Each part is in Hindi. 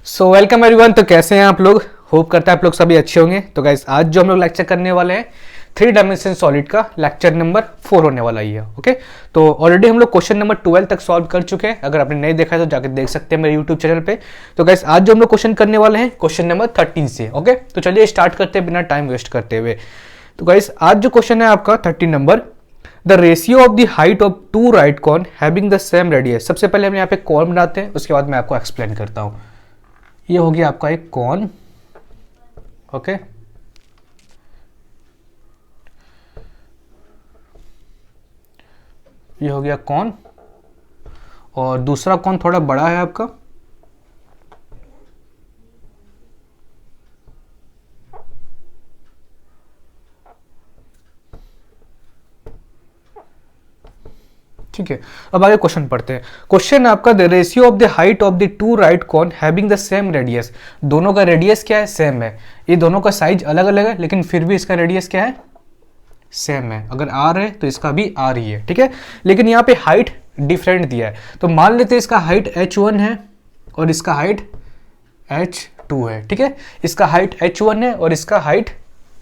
So welcome everyone. तो कैसे हैं आप लोग? होप करता है आप लोग सभी अच्छे होंगे। तो गाइस आज जो हम लोग लेक्चर करने वाले हैं 3 डायमेंशन सॉलिड का लेक्चर नंबर 4 होने वाला ही है। ओके, तो ऑलरेडी हम लोग क्वेश्चन नंबर 12 तक सॉल्व कर चुके हैं। अगर आपने नहीं देखा है तो जाकर देख सकते हैं मेरे यूट्यूब चैनल पे। तो गाइस आज जो हम लोग क्वेश्चन करने वाले हैं क्वेश्चन नंबर 13 से। ओके, तो चलिए स्टार्ट करते हैं बिना टाइम वेस्ट करते हुए। तो गाइस आज जो क्वेश्चन है आपका 13 number, the ratio of the height of two right cone having the same radius. सबसे पहले हम यहाँ पे कॉन बनाते हैं, उसके बाद मैं आपको एक्सप्लेन करता हूँ। ये हो गया आपका एक कॉन। ओके, ये हो गया कॉन और दूसरा कॉन थोड़ा बड़ा है आपका। ठीक है, अब आगे क्वेश्चन पढ़ते हैं। क्वेश्चन आपका the ratio of the height of the two right cone having the same radius. दोनों का रेडियस क्या है? सेम है। ये दोनों का साइज अलग अलग है लेकिन फिर भी इसका रेडियस क्या है? सेम है। अगर आर है तो इसका भी आर ही है। ठीक है, लेकिन यहाँ पे हाइट डिफरेंट दिया है। तो मान लेते हैं इसका हाइट h1 है और इसका हाइट h2 है। ठीक है, इसका हाइट h1 है और इसका हाइट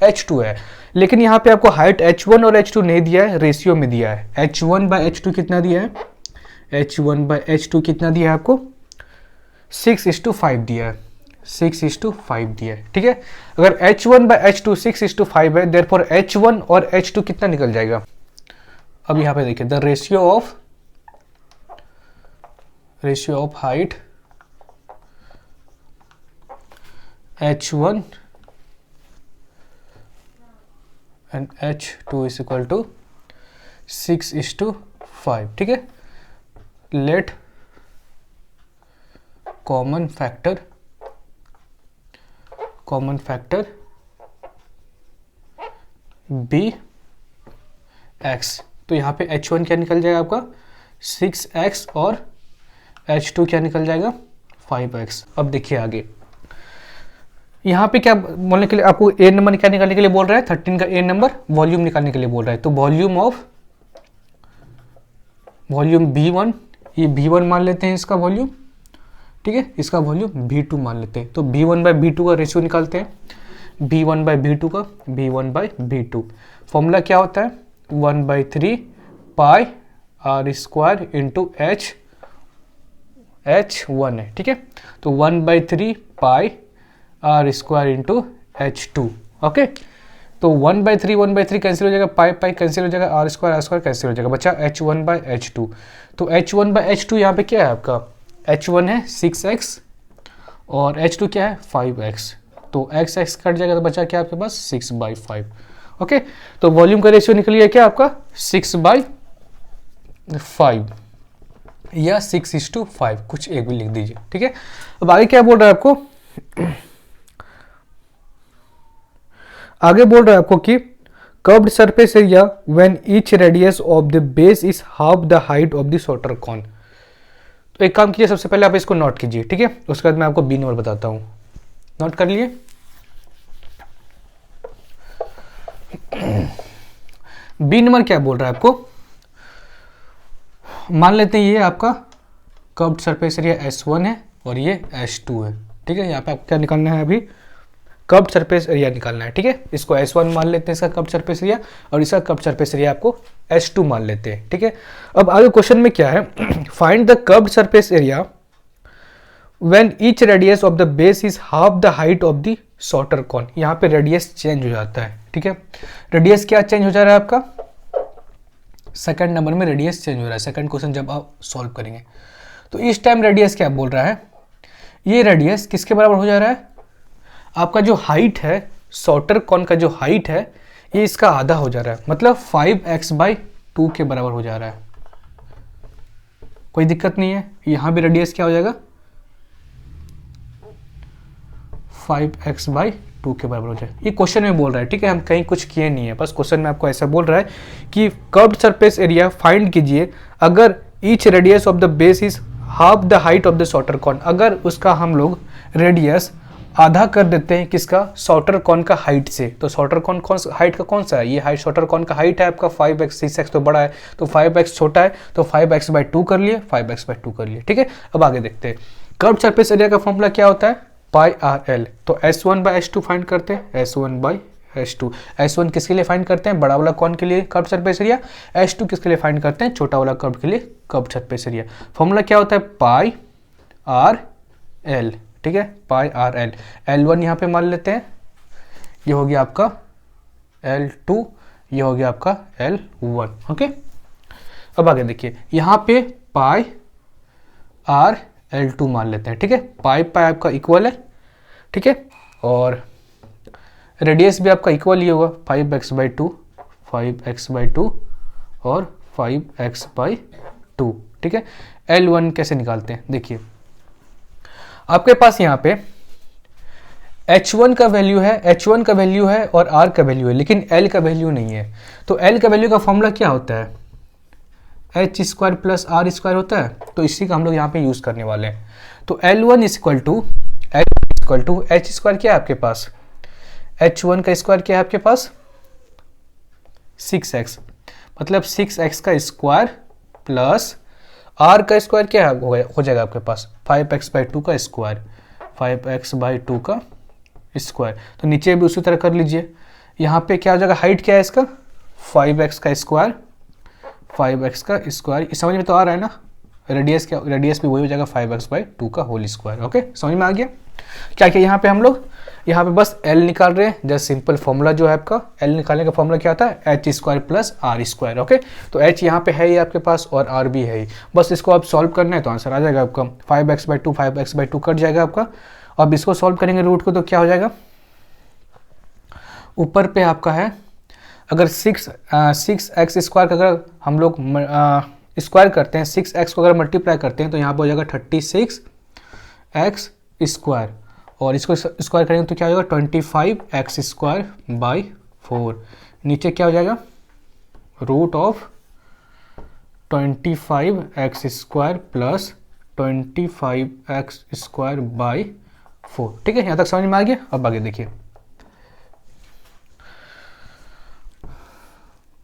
h2 है। लेकिन यहाँ पे आपको हाइट h1 और h2 नहीं दिया है, रेशियो में दिया है। h1/h2 कितना दिया है? h1/h2 कितना दिया है आपको? 6:5 दिया है। 6:5 दिया है। ठीक है, अगर h1/h2 6:5 है, देयरफॉर h1 और h2 कितना निकल जाएगा? अब यहाँ पे देखिए, the ratio of height h1 and h2 is equal to 6:5। ठीक है, let common factor be x। तो यहाँ पे h1 क्या निकल जाएगा आपका? 6x और h2 क्या निकल जाएगा? 5x। अब देखिए आगे, यहाँ पे क्या बोलने के लिए आपको ए नंबर क्या निकालने के लिए बोल रहा है? 13 का ए नंबर वॉल्यूम निकालने के लिए बोल रहा है। तो वॉल्यूम V1, ये V1 मान लेते हैं इसका वॉल्यूम। ठीक है, इसका वॉल्यूम V2 मान लेते हैं। तो V1/V2 का रेशियो निकालते हैं। V1/V2 का V1/V2 फॉर्मूला क्या होता है? 1/3 pi r square into H1 है। ठीक है, तो 1/3 pi r square into H2। Okay, तो 1/3 कैंसिल हो जाएगा, पाई कैंसिल हो जाएगा, आर स्क्वायर कैंसिल हो जाएगा, बचा H1/H2। तो H1/H2 यहाँ पे क्या है आपका? H1 है 6x और H2 क्या है? 5x। तो x कट जाएगा तो बचा क्या आपके पास? 6/5। ओके, तो वॉल्यूम का रेशियो निकल गया क्या आपका? 6/5 या 6:5, कुछ एक भी लिख दीजिए। ठीक है, अब आगे क्या बोल रहा है आपको? आगे बोल रहा है आपको कि curved surface area when each radius of the base is half the height of the shorter cone. तो एक काम कीजिए, सबसे पहले आप इसको नोट कीजिए। ठीक है, उसके बाद मैं आपको बी नंबर बताता हूं। नोट कर लिए? बी नंबर क्या बोल रहा है आपको? मान लेते हैं ये आपका कर्व्ड सरफेस एरिया S1 है और ये S2 है। ठीक है, यहाँ पे आपको क्या निकालना है? अभी कर्व्ड सरफेस एरिया निकालना है। ठीक है, इसको S1 मान लेते हैं इसका कर्व्ड सरफेस एरिया, और इसका कर्व्ड सरफेस एरिया आपको S2 मान लेते हैं। ठीक है, अब आगे क्वेश्चन में क्या है? Find the curved surface area when each radius of the base is half the height of the shorter cone. यहाँ पे रेडियस चेंज हो जाता है। ठीक है, रेडियस क्या चेंज हो जा रहा है आपका? सेकंड नंबर में रेडियस चेंज हो रहा है। सेकंड क्वेश्चन जब आप सॉल्व करेंगे तो इस टाइम रेडियस क्या बोल रहा है? ये रेडियस किसके बराबर हो जा रहा है? आपका जो हाइट है, शॉर्टर कॉन का जो हाइट है, ये इसका आधा हो जा रहा है, मतलब 5x/2 के बराबर हो जा रहा है। कोई दिक्कत नहीं है, यहां भी रेडियस क्या हो जाएगा? 5x/2 के बराबर हो जाए। ये क्वेश्चन में बोल रहा है। ठीक है, हम कहीं कुछ किए नहीं है, बस क्वेश्चन में आपको ऐसा बोल रहा है कि कर्व्ड सरफेस एरिया फाइंड कीजिए अगर each radius of the base is half the height of the shorter cone. अगर उसका हम लोग रेडियस आधा कर देते हैं किसका? शॉर्टर कॉन का हाइट से। तो शॉर्टर कॉन कौन हाइट का कौन सा है? ये हाइट शॉर्टर कॉन का हाइट है आपका 5x। 6x तो बड़ा है, तो 5x छोटा है, तो 5x/2 कर लिए, 5x/2 कर लिए। ठीक है, अब आगे देखते हैं। कर्व सरफेस एरिया का फॉर्मूला क्या होता है, पाई आर एल। तो S1/S2 फाइंड करते हैं, S1/S2। S1 किसके लिए फाइंड करते हैं, बड़ा वाला कौन के लिए कर्व सरफेस एरिया, S2 किसके लिए फाइंड करते हैं, छोटा वाला कर्व के लिए कर्व सरफेस एरिया। फॉर्मूला क्या होता है, पाई आर एल, ठीक है, पाई आर एल। L1 यहाँ पे मान लेते हैं, ये हो गया आपका L2, ये हो गया आपका L1। ओके, अब आगे देखिए, यहाँ पे पाई आर L2 मान लेते हैं, ठीक है। पाई पाई आपका इक्वल है, ठीक है, और रेडियस भी आपका इक्वल ही होगा, 5x/2, 5x/2 और 5x/2, ठीक है। L1 कैसे निकालते हैं, देखिए आपके पास यहाँ पे H1 का वैल्यू है, H1 का वैल्यू है और R का वैल्यू है, लेकिन L का वैल्यू नहीं है। तो L का वैल्यू का फॉर्मूला क्या होता है, H² + R² होता है। तो इसी का हम लोग यहाँ पे यूज करने वाले हैं। तो L1 = H² क्या है आपके पास, H1 का स्क्वायर क्या है आपके पास, 6x, मतलब 6x का स्क्वायर प्लस R का स्क्वायर क्या हो जाएगा आपके पास, 5x/2 का स्क्वायर, 5x/2 का स्क्वायर। तो नीचे भी उसी तरह कर लीजिए। यहाँ पे क्या हो जाएगा, हाइट क्या है इसका, 5x का स्क्वायर, 5x का स्क्वायर, समझ में तो आ रहा है ना। रेडियस क्या, रेडियस भी वही हो जाएगा 5x/2 का होल स्क्वायर। ओके, समझ में आ गया। क्या क्या यहाँ पे हम लोग यहाँ पे बस L निकाल रहे हैं, जस्ट सिंपल फॉर्मूला जो है आपका L निकालने का फॉर्मूला क्या होता है, H² + R²। ओके, तो H यहाँ पे है ही आपके पास और R भी है ही, बस इसको आप सॉल्व करना है तो आंसर आ जाएगा आपका 5x/2 कट जाएगा आपका। अब इसको सॉल्व करेंगे रूट को तो क्या हो जाएगा, ऊपर पे आपका है, अगर 6x² का अगर हम लोग स्क्वायर करते हैं, 6x को अगर मल्टीप्लाई करते हैं तो यहाँ पर हो जाएगा 36x², और इसको स्क्वायर करेंगे तो क्या हो जाएगा 25x²/4। नीचे क्या हो जाएगा, √25x² + 25x²/4। ठीक है, यहाँ तक समझ में आ गया। अब आगे देखिए,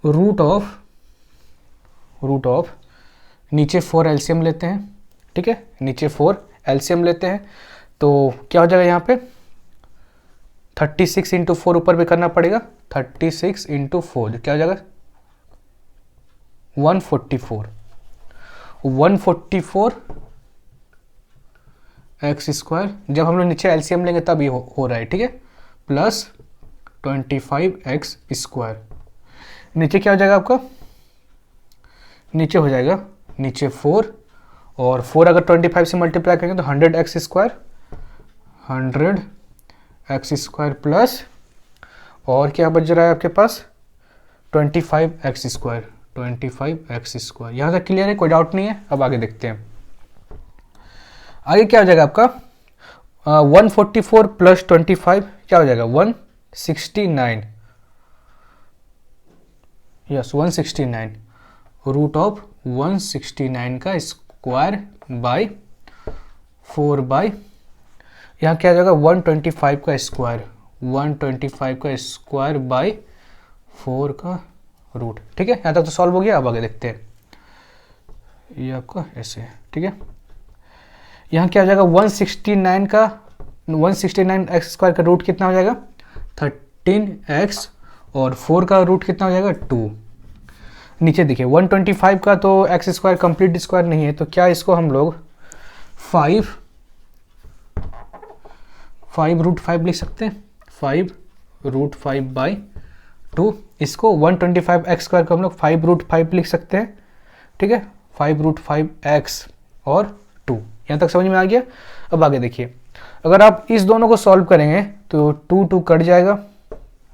रूट ऑफ नीचे 4 एलसीएम लेते हैं, ठीक है, नीचे 4 एलसीएम लेते हैं तो क्या हो जाएगा यहाँ पे 36 × 4 ऊपर भी करना पड़ेगा, 36 × 4 जो क्या हो जाएगा 144 x²। जब हम लोग नीचे एलसीएम लेंगे तब ये हो रहा है, ठीक है, प्लस 25x²। नीचे क्या हो जाएगा आपका, नीचे हो जाएगा नीचे 4 और 4 अगर 25 से मल्टीप्लाई करेंगे तो 100x² प्लस और क्या बच रहा है आपके पास 25x²। यहाँ तक क्लियर है, कोई डाउट नहीं है। अब आगे देखते हैं, आगे क्या हो जाएगा आपका 144 + 25 क्या हो जाएगा 169, यस 169, √169 का स्क्वायर बाय 4 यहाँ क्या आ जाएगा 125 का स्क्वायर, 125 का स्क्वायर बाय 4 का रूट। ठीक है, यहाँ तक तो सॉल्व हो गया। अब आगे देखते हैं, ये आपका ऐसे है, ठीक है। यहाँ क्या हो जाएगा 169 का 169x² का रूट कितना हो जाएगा 13x और 4 का रूट कितना हो जाएगा 2। नीचे देखिए 125 का तो x² कंप्लीट स्क्वायर नहीं है, तो क्या इसको हम लोग 5 √5 लिख सकते हैं, 5√5/2। इसको 125x² को हम लोग 5√5 लिख सकते हैं, ठीक है, 5√5x और 2। यहाँ तक समझ में आ गया। अब आगे देखिए, अगर आप इस दोनों को सॉल्व करेंगे तो 2 कट जाएगा,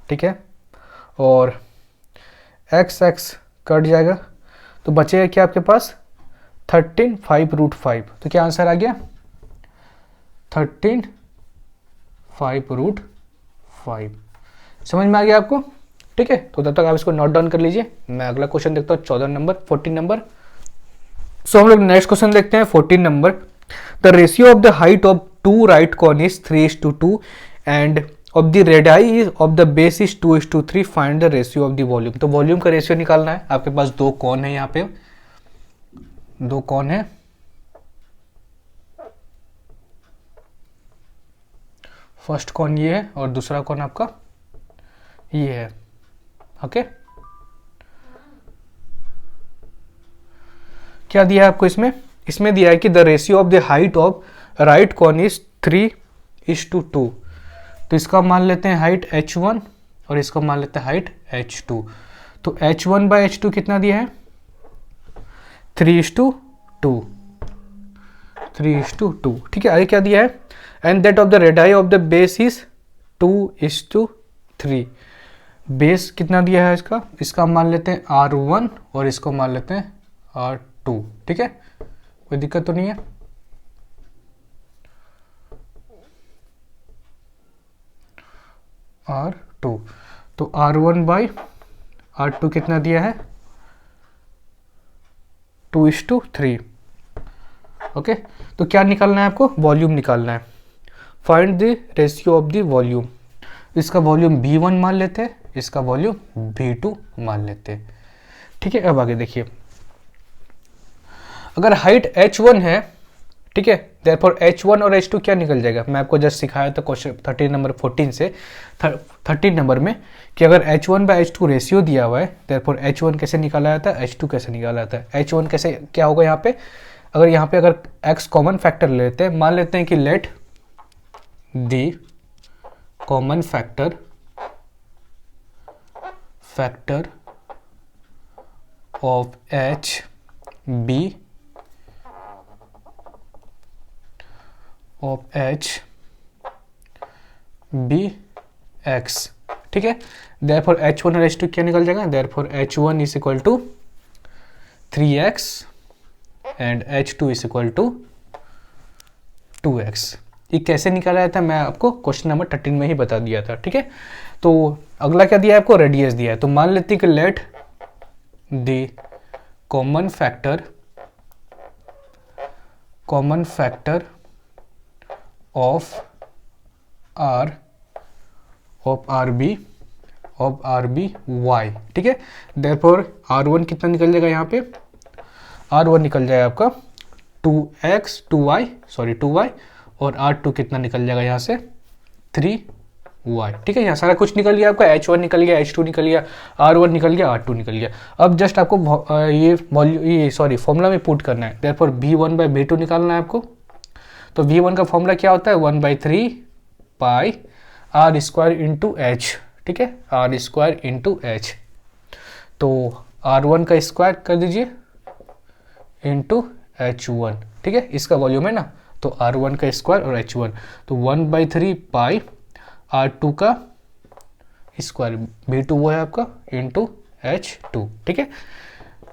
ठीक है, और x कट जाएगा तो बचेगा क्या आपके पास 13 5√5। तो क्या आंसर आ गया 13 5√5। समझ में आ गया आपको, ठीक है। तो तब तक आप इसको नोट डाउन कर लीजिए। मैं अगला क्वेश्चन देखता हूँ 14 नंबर। सो हम लोग नेक्स्ट क्वेश्चन देखते हैं 14 number. The ratio of the height of 2 right cone is 3:2 end of the radii of the base is 2:3। Find the ratio of the volume. तो वॉल्यूम का रेशियो निकालना है। आपके पास 2 कॉर्न है, यहाँ पे 2 कॉर्न है, फर्स्ट कौन ये है और दूसरा कौन आपका ये है। ओके, क्या दिया है आपको इसमें? इसमें दिया है कि the ratio of the height of right cone is 3:2। तो इसका मान लेते हैं हाइट h1 और इसका मान लेते हैं हाइट h2। तो h1/h2 कितना दिया है? 3:2। 3:2, ठीक है। आगे क्या दिया है? And that of the radii of the base is 2:3। Base कितना दिया है इसका? इसका मान लेते हैं R1 और इसको मान लेते हैं R2, ठीक है, कोई दिक्कत तो नहीं है। R2, तो R1/R2 कितना दिया है? 2:3। ओके, तो क्या निकालना है आपको? वॉल्यूम निकालना है। Find the ratio of the volume. इसका वॉल्यूम V1 मान लेते हैं, इसका वॉल्यूम V2 मान लेते हैं, ठीक है। अब आगे देखिए, अगर हाइट h1 है, ठीक है, देयरफॉर h1 और h2 क्या निकल जाएगा? मैं आपको जस्ट सिखाया था क्वेश्चन 13 नंबर 14 से 13 नंबर में कि अगर h1/h2 रेशियो दिया हुआ है, देयरफॉर h1 कैसे निकाला जाता है, h2 कैसे निकाला जाता है। h1 कैसे क्या होगा यहाँ पे? अगर यहाँ पे अगर x कॉमन फैक्टर लेते हैं, मान लेते हैं कि let the common factor of h be of h be x, ठीक है। देयरफॉर h1 और h2 क्या निकल जाएगा? Therefore h1 is equal to 3x and h2 is equal to 2x। ये कैसे निकाला जाता है मैं आपको क्वेश्चन नंबर 13 में ही बता दिया था, ठीक है। तो अगला क्या दिया है आपको? रेडियस दिया है। तो मान लेते हैं कि let the common factor of r be y, ठीक है। देयरफॉर R1 कितना निकल जाएगा यहाँ पे? R1 निकल जाएगा आपका 2y और R2 कितना निकल जाएगा यहाँ से? 3y, ठीक है। यहाँ सारा कुछ निकल गया आपका, h1 निकल गया, h2 निकल गया, R1 निकल गया, R2 निकल गया। अब जस्ट आपको ये फॉर्मूला में पुट करना है। देयरफॉर V1/V2 निकालना है आपको। तो V1 का फॉर्मूला क्या होता है? 1/3 पाई r² इंटू h, ठीक है, r² इंटू h। तो R1 का स्क्वायर कर दीजिए इंटू h1, ठीक है, इसका वॉल्यूम है ना। तो R1 का स्क्वायर और h1, तो 1/3 पाई R2 का स्क्वायर, V2 वो है आपका, इंटू h2, ठीक है।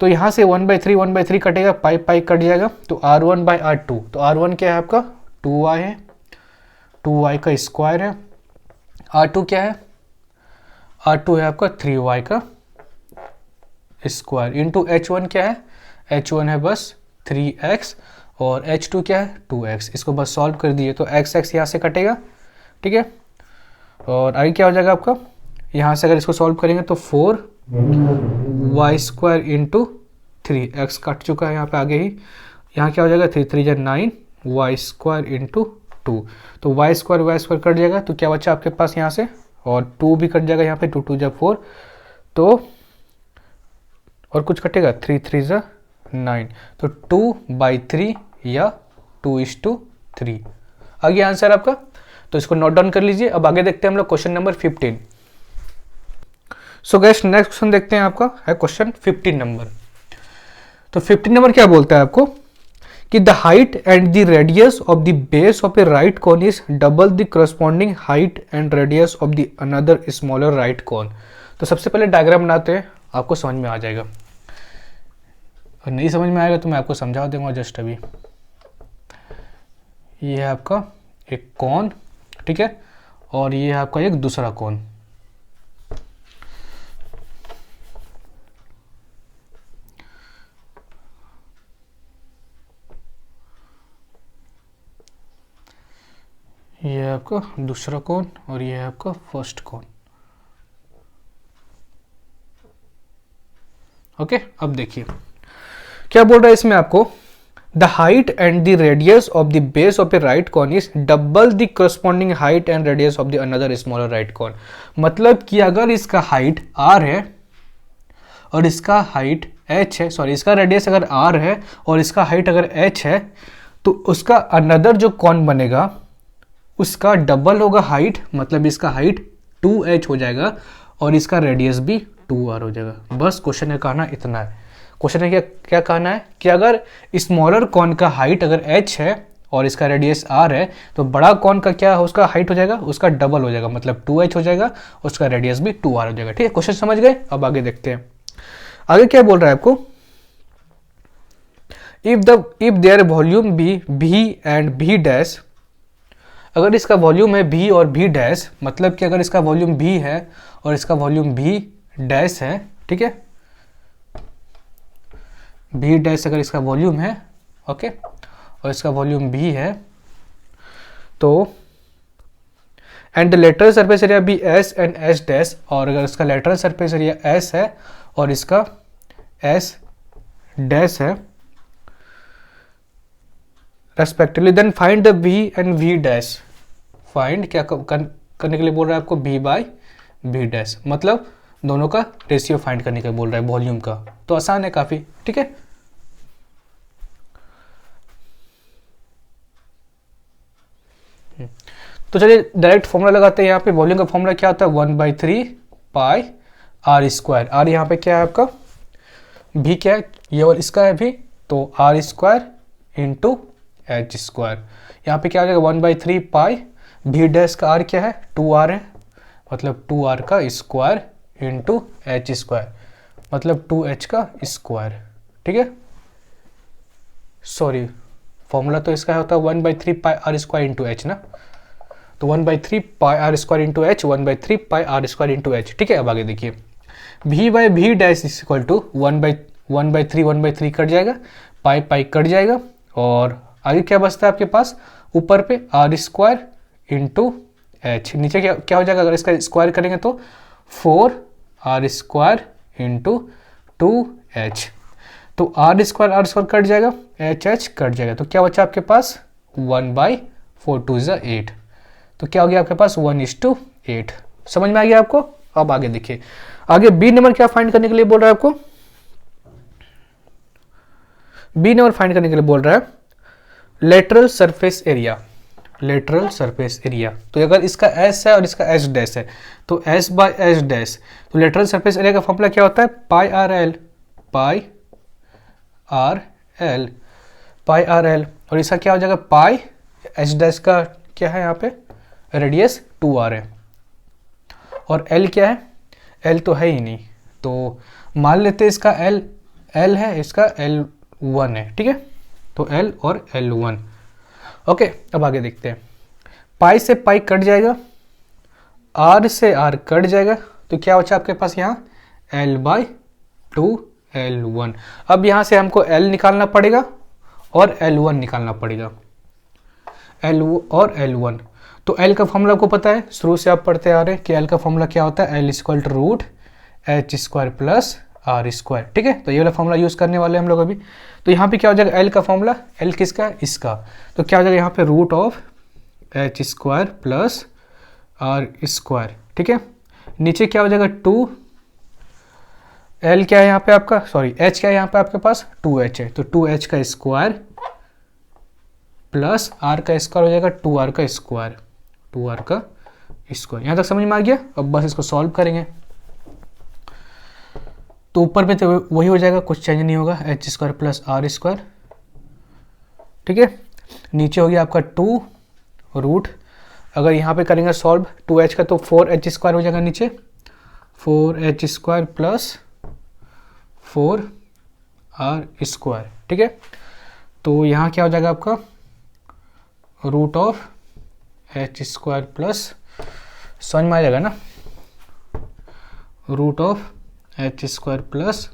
तो यहाँ से 1/3 कटेगा, पाई कट जाएगा, तो R1/R2, तो R1 क्या है आपका? 2y है, 2y का स्क्वायर है। R2 क्या है? R2 है आपका 3y का स्क्वायर, इंटू h1 क्या है? h1 है बस 3x और h2 क्या है? 2x। इसको बस सॉल्व कर दिए तो x यहाँ से कटेगा, ठीक है। और आगे क्या हो जाएगा आपका? यहाँ से अगर इसको सॉल्व करेंगे तो 4y² इंटू 3x कट चुका है यहाँ पे आगे ही। यहाँ क्या हो जाएगा? 3 9 y² इंटू 2, तो y² कट जाएगा, तो क्या बचा आपके पास यहाँ से? और 2 भी कट जाएगा यहाँ पे, 2 2 4, तो और कुछ कटेगा, 3 3 9, तो 2/3 या 2:3 आ गया आंसर आपका। तो इसको नोट डाउन कर लीजिए। अब आगे देखते हैं हम लोग question number 15। So guys next question देखते हैं, आपका है क्वेश्चन 15 नंबर। तो 15 नंबर क्या बोलता है आपको कि the height and the radius of the base of a right cone is double the corresponding height and radius of the another smaller right cone. तो सबसे पहले डायग्राम बनाते हैं, आपको समझ में आ जाएगा। और नहीं समझ में आएगा तो मैं आपको समझा दूंगा जस्ट अभी। ये है आपका एक कॉन, ठीक है, और ये है आपका एक दूसरा कॉन। ये है आपका दूसरा कॉन और ये है आपका फर्स्ट कॉन। ओके, अब देखिए क्या बोल रहा है इसमें आपको the height and the radius of the base of a right cone is double the corresponding height and radius of the another smaller right cone. मतलब कि अगर इसका हाइट r है और इसका हाइट h है, सॉरी इसका रेडियस अगर r है और इसका हाइट अगर h है, तो उसका अनदर जो कॉन बनेगा उसका डबल होगा हाइट, मतलब इसका हाइट 2h हो जाएगा और इसका रेडियस भी 2r हो जाएगा। बस क्वेश्चन का कहना इतना है। क्वेश्चन है क्या कहना है कि अगर स्मॉलर कॉन का हाइट अगर h है और इसका रेडियस r है, तो बड़ा कॉन का क्या है, उसका हाइट हो जाएगा, उसका डबल हो जाएगा, मतलब 2h हो जाएगा, उसका रेडियस भी 2r हो जाएगा। ठीक है, क्वेश्चन समझ गए। अब आगे देखते हैं, आगे क्या बोल रहा है आपको। If their volume be v and v dash, अगर इसका वॉल्यूम है v और v डैश, मतलब कि अगर इसका वॉल्यूम v है और इसका वॉल्यूम v डैश है, ठीक है, v डैश अगर इसका वॉल्यूम है, ओके, और इसका वॉल्यूम v है, तो and the lateral surface area be s and s dash, और अगर इसका लेटरल सरफेस एरिया s है और इसका s डैश है respectively, then find the v and v dash. Find क्या करने के लिए बोल रहा है आपको, v बाई v डैश, मतलब दोनों का रेशियो फाइंड करने का बोल रहा है वॉल्यूम का। तो आसान है काफी, ठीक है। तो चलिए डायरेक्ट फॉर्मूला लगाते हैं। यहाँ पे वॉल्यूम का फॉर्मूला क्या होता है, 1/3 पाई आर स्क्वायर। आर यहाँ पे क्या है आपका, भी क्या है, ये और इसका है भी, तो r square into h square. यहाँ पे क्या हो जाएगा 1/3 पाई, भी डैश का आर क्या है 2r है, मतलब 2r का स्क्वायर इंटू एच स्क्वायर, मतलब 2h का स्क्वायर। ठीक है, सॉरी फॉर्मूला तो इसका होता है 1/3 pi r square into h ना, तो 1/3 pi r square into h, 1/3 pi r square into h. ठीक है, अब आगे देखिए, v by v dash is equal to 1/3 कट जाएगा, पाई पाई कट जाएगा, और आगे क्या बचता है आपके पास, ऊपर पे आर स्क्वायर इंटू एच, नीचे क्या हो जाएगा, अगर इसका स्क्वायर करेंगे तो 4r स्क्वायर इंटू 2h, तो आर स्क्वायर कट जाएगा, एच कट जाएगा, तो क्या बचा आपके पास 1/4 2 is 8, तो क्या हो गया आपके पास 1:8। समझ में आ गया आपको। अब आगे देखिए, आगे बी नंबर क्या फाइंड करने के लिए बोल रहा है आपको, बी नंबर फाइंड करने के लिए बोल रहा है lateral surface area. Lateral surface area, तो अगर इसका s है और इसका s डैश है, तो s बाय s डैश, तो लेटरल सरफेस एरिया का फॉर्मूला क्या होता है, पाई आर एल, पाई आर एल, पाई आर एल, और इसका क्या हो जाएगा पाई, s डैश का क्या है यहाँ पे रेडियस 2r है, और l क्या है, l तो है ही नहीं, तो मान लेते हैं इसका l है, इसका l1 है। ठीक है, तो l और l1। ओके, अब आगे देखते हैं, पाई से पाई कट जाएगा, r से r कट जाएगा, तो क्या बचा आपके पास यहाँ l/2 l1। अब यहाँ से हमको l निकालना पड़ेगा और l1 निकालना पड़ेगा, l और l1। तो l का फॉर्मूला आपको पता है, शुरू से आप पढ़ते आ रहे हैं कि l का फॉर्मूला क्या होता है, l equal to root H square plus are square. ठीक है, तो ये वाला फॉर्मूला यूज करने वाले हम लोग अभी। तो यहाँ पे क्या हो जाएगा, l का फॉर्मूला, l किसका है, इसका, तो क्या हो जाएगा यहाँ पे root of h square plus are square. ठीक है, नीचे क्या हो जाएगा 2, l क्या है यहाँ पे आपका, सॉरी h क्या है यहाँ पे आपके पास 2h है, तो 2h का स्क्वायर प्लस r का स्क्वायर हो जाएगा 2r का स्क्वायर, 2r का स्क्वायर। यहाँ तक समझ में आ गया। अब बस इसको सॉल्व करेंगे, तो ऊपर पे तो वही हो जाएगा, कुछ चेंज नहीं होगा, h square plus are square. ठीक है, नीचे हो गया आपका 2 रूट, अगर यहाँ पे करेंगे सॉल्व 2h का, तो 4h स्क्वायर हो जाएगा नीचे, 4h square plus 4r square. ठीक है, तो यहाँ क्या हो जाएगा आपका root of h square plus, समझ में आ जाएगा ना, root of h square plus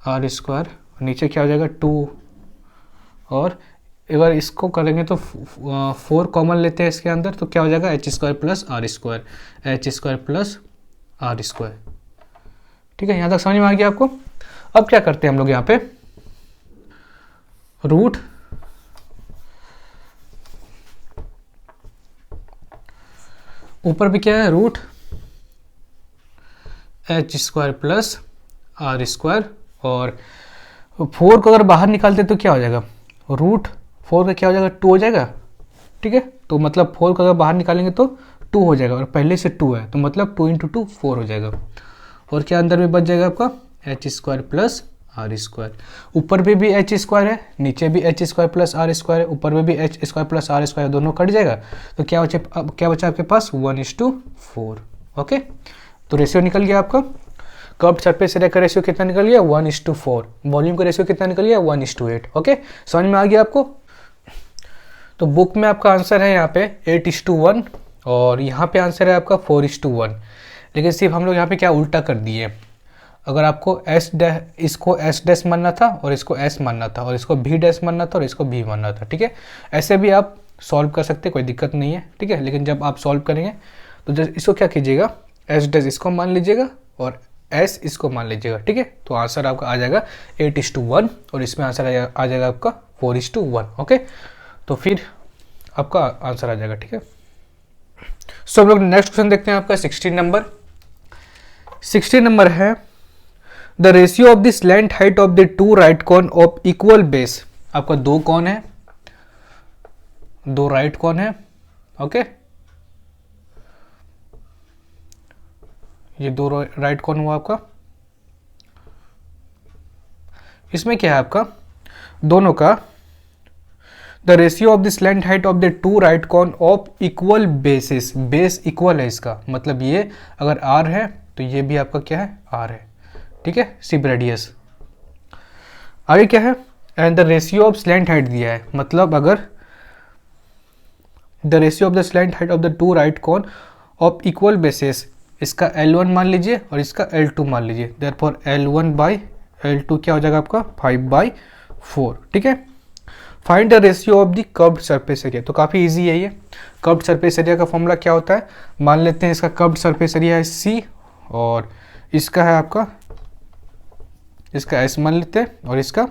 are square, नीचे क्या हो जाएगा 2, और अगर इसको करेंगे तो 4 कॉमन लेते हैं इसके अंदर, तो क्या हो जाएगा h square plus are square, h square plus are square. ठीक है, यहाँ तक समझ में आ गया आपको। अब क्या करते हैं हम लोग यहाँ पे रूट ऊपर भी क्या है, root H square plus are square, और 4 को अगर बाहर निकालते तो क्या हो जाएगा, रूट 4 का क्या हो जाएगा, 2 हो जाएगा। ठीक है, तो मतलब 4 को अगर बाहर निकालेंगे तो 2 हो जाएगा, और पहले से 2 है तो मतलब 2 इंटू 2 4 हो जाएगा। और क्या अंदर में बच जाएगा आपका, H square plus are square. ऊपर पे भी एच स्क्वायर है, नीचे भी H square plus are square है, ऊपर में भी H square plus are square, दोनों कट जाएगा। तो क्या बचा, अब क्या बचा आपके पास, 1:4। ओके, तो रेशियो निकल गया आपका, कर्व्ड सरफेस एरिया का रेशियो कितना निकल गया, 1:4। वॉल्यूम का रेशियो कितना निकल गया, 1:8। ओके, समझ में आ गया आपको। तो बुक में आपका आंसर है यहाँ पे 8:1, और यहाँ पे आंसर है आपका 4:1। लेकिन सिर्फ हम लोग यहाँ पे क्या उल्टा कर दिए, अगर आपको इसको एस डैश मानना था और इसको एस मानना था, और इसको भी डैश मानना था और इसको भी मानना था। ठीक है, ऐसे भी आप सॉल्व कर सकते, कोई दिक्कत नहीं है। ठीक है, लेकिन जब आप सॉल्व करेंगे तो जब इसको क्या कीजिएगा, एस डैश इसको मान लीजिएगा और एस इसको मान लीजिएगा। ठीक है, तो आंसर आपका आ जाएगा 8:1, और इसमें आंसर आ जाएगा आपका 4:1। ओके, तो फिर आपका आंसर आ जाएगा। ठीक है, सो हम लोग नेक्स्ट क्वेश्चन देखते हैं आपका 16 नंबर। 16 नंबर है, the ratio of the slant height of the two right corn of equal base. आपका दो कॉर्न है, दो राइट कॉर्न है। ओके, ये दो राइट कॉर्न हुआ आपका। इसमें क्या है आपका, दोनों का the ratio of the slant height of the two right corn of equal basis. Base equal है इसका, मतलब ये अगर आर है तो ये भी आपका क्या है, आर है। ठीक है, सिब रेडियस। आगे क्या है, and the ratio of slant height दिया है, मतलब अगर the ratio of the slant height of the two right corn of equal basis, इसका L1 मान लीजिए और इसका L2 मान लीजिए, देयरफॉर L1 बाई L2 क्या हो जाएगा आपका 5/4। ठीक है, find the ratio of the curved surface area. तो काफ़ी इजी है ये। कर्व्ड सरफेस एरिया का फॉर्मूला क्या होता है, मान लेते हैं इसका कर्व्ड सरफेस एरिया है C, और इसका है आपका, इसका S मान लेते हैं और इसका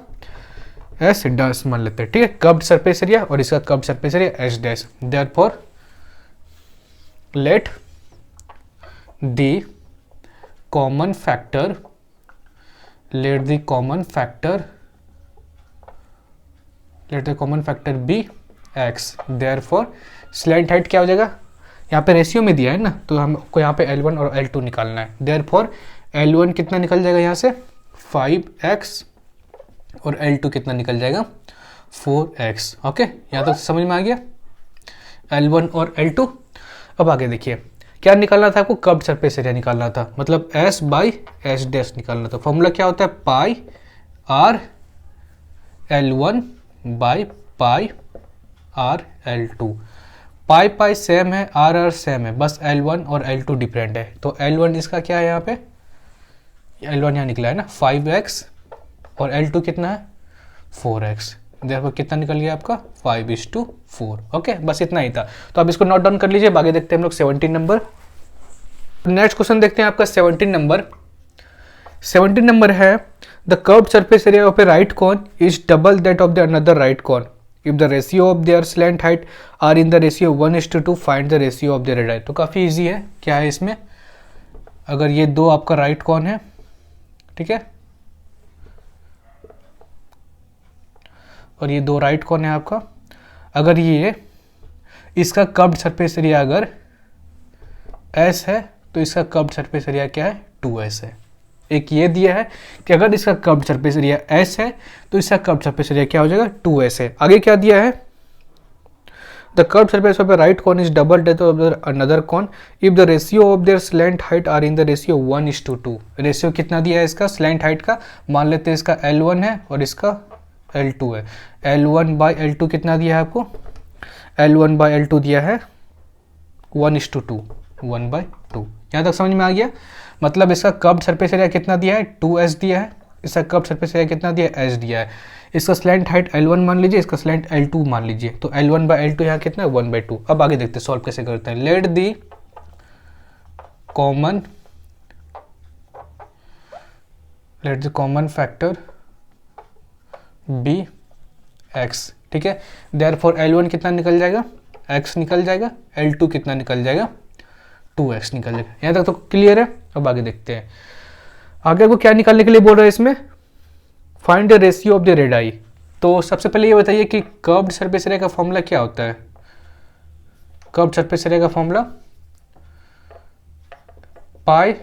S डैश मान लेते हैं। ठीक है, कर्व्ड सरफेस एरिया और इसका curved surface area S dash. Therefore let the common factor be x। Therefore slant height क्या हो जाएगा, यहाँ पे रेशियो में दिया है ना, तो हमको यहाँ पे L1 और L2 निकालना है। देयरफॉर L1 कितना निकल जाएगा यहाँ से 5x, और L2 कितना निकल जाएगा 4x। ओके, यहाँ तक समझ में आ गया, L1 और L2। अब आगे देखिए, क्या निकालना था आपको, कर्व्ड सरफेस एरिया निकालना था, मतलब S बाई S डैश निकालना था। फॉर्मूला क्या होता है, pi r L1 by pi r L2। Pi pi same है, आर आर सेम है, बस L1 और L2 डिफरेंट है। तो L1 इसका क्या है, यहाँ पे L1 यहाँ निकला है ना 5x, और L2 कितना है 4x। देखो कितना निकल गया आपका 5:4। ओके, बस इतना ही था। तो अब इसको नोट डाउन कर लीजिए, आगे देखते हैं हम लोग 17 नंबर। नेक्स्ट क्वेश्चन देखते हैं आपका 17 नंबर। 17 नंबर है, the curved surface area of a right cone is double that of the another right cone if the ratio of their slant height are in the ratio 1:2 find the ratio of the radii. तो काफ़ी इजी है। क्या है इसमें, अगर ये दो आपका राइट कॉर्न है, ठीक है, और ये दो राइट कॉर्न है आपका, अगर ये इसका कर्व्ड सरफेस एरिया अगर S है तो इसका कर्व्ड सरफेस एरिया क्या है 2S है। एक ये दिया है कि अगर इसका कर्व्ड सरफेस एरिया S है तो इसका कर्व्ड सरफेस एरिया क्या हो जाएगा 2S है। आगे क्या दिया है, the curved surface of a right cone is double that of another cone if the ratio of their slant height are in the ratio 1:2। Ratio कितना दिया है इसका स्लैंट हाइट का, मान लेते हैं इसका L1 है और इसका L2 है। L1 बाई L2 कितना दिया है आपको, L1 बाई L2 दिया है 1:2, 1/2। यहाँ तक समझ में आ गया, मतलब इसका कर्व्ड सरफेस एरिया कितना दिया है 2S दिया है, इसका कर्व्ड सरफेस एरिया कितना दिया है S दिया है। इसका स्लैंट हाइट L1 मान लीजिए, इसका स्लैंट L2 मान लीजिए, तो L1 बाई L2 यहाँ कितना है 1/2। अब आगे देखते हैं सॉल्व कैसे करते हैं। Let the common factor be x, ठीक है। देयरफॉर L1 कितना निकल जाएगा, x निकल जाएगा, L2 कितना निकल जाएगा, 2x निकल जाएगा। यहाँ तक तो क्लियर है। अब आगे देखते हैं, आगे को क्या निकालने के लिए बोल रहा है इसमें, find the ratio of the radii. तो सबसे पहले ये बताइए कि कर्व्ड सरफेस एरिया का फॉर्मूला क्या होता है। कर्व्ड सरफेस एरिया का फॉर्मूला पाई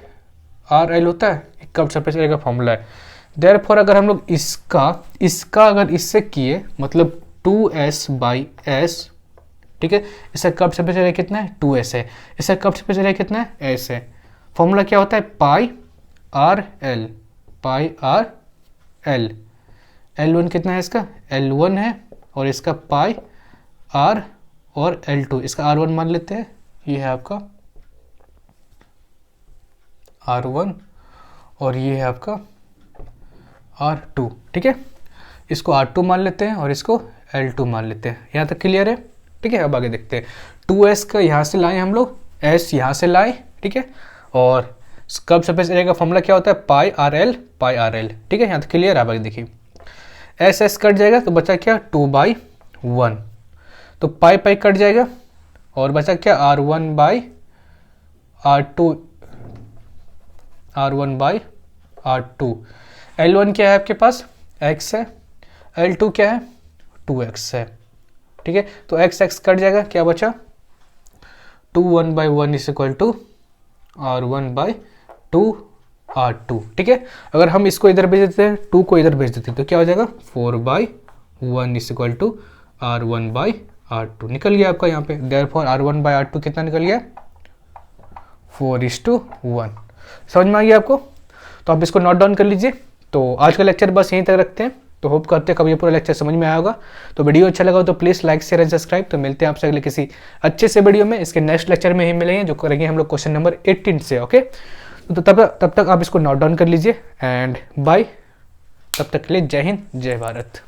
आर एल होता है, कर्व्ड सरफेस एरिया का फॉर्मूला है। देयरफॉर अगर हम लोग इसका अगर इससे किए मतलब 2s/s, ठीक है, इसका कर्व्ड सरफेस एरिया कितना है, 2s है, इसका कर्व्ड सरफेस एरिया कितना है, s है। फॉर्मूला क्या होता है, पाई आर एल, पाई आर एल। L1 कितना है इसका, L1 है, और इसका पाई आर और L2, इसका R1 मान लेते हैं, ये है आपका R1 और ये है आपका R2, ठीक है। इसको R2 मान लेते हैं और इसको L2 मान लेते हैं। यहाँ तक क्लियर है, ठीक है। अब आगे देखते हैं, 2s का यहाँ से लाए हम लोग, s यहाँ से लाए, ठीक है, और कर्व्ड सरफेस एरिया का फॉर्मूला क्या होता है, पाई आर एल, ठीक है। यहाँ तक क्लियर है। अब आगे देखिए, s कट जाएगा तो बचा क्या, 2/1, तो पाई पाई कट जाएगा और बचा क्या, R1/R2। L1 क्या है आपके पास, x है, L2 क्या है, 2x है, ठीक है। तो x कट जाएगा, क्या बचा, 2/1 इज इक्वल टू R1/2R2, ठीक है। अगर हम इसको इधर भेज देते हैं, 2 को इधर भेज देते हैं, तो क्या हो जाएगा, 4/1 इज इक्वल टू R1/R2 निकल गया आपका यहाँ पे। देयरफॉर R1/R2 कितना निकल गया, 4:1। समझ में आ गया आपको, तो आप इसको नोट डाउन कर लीजिए। तो आज का लेक्चर बस यहीं तक रखते हैं। तो होप करते हैं कब ये पूरा लेक्चर समझ में आया होगा। तो वीडियो अच्छा लगा हो तो please like share and subscribe. तो मिलते हैं आपसे अगले किसी अच्छे से वीडियो में, इसके नेक्स्ट लेक्चर में ही मिलेंगे, जो करेंगे हम लोग क्वेश्चन नंबर 18 से। ओके, तो तब तक आप इसको नोट डाउन कर लीजिए एंड बाय। तब तक के लिए जय हिंद, जय भारत।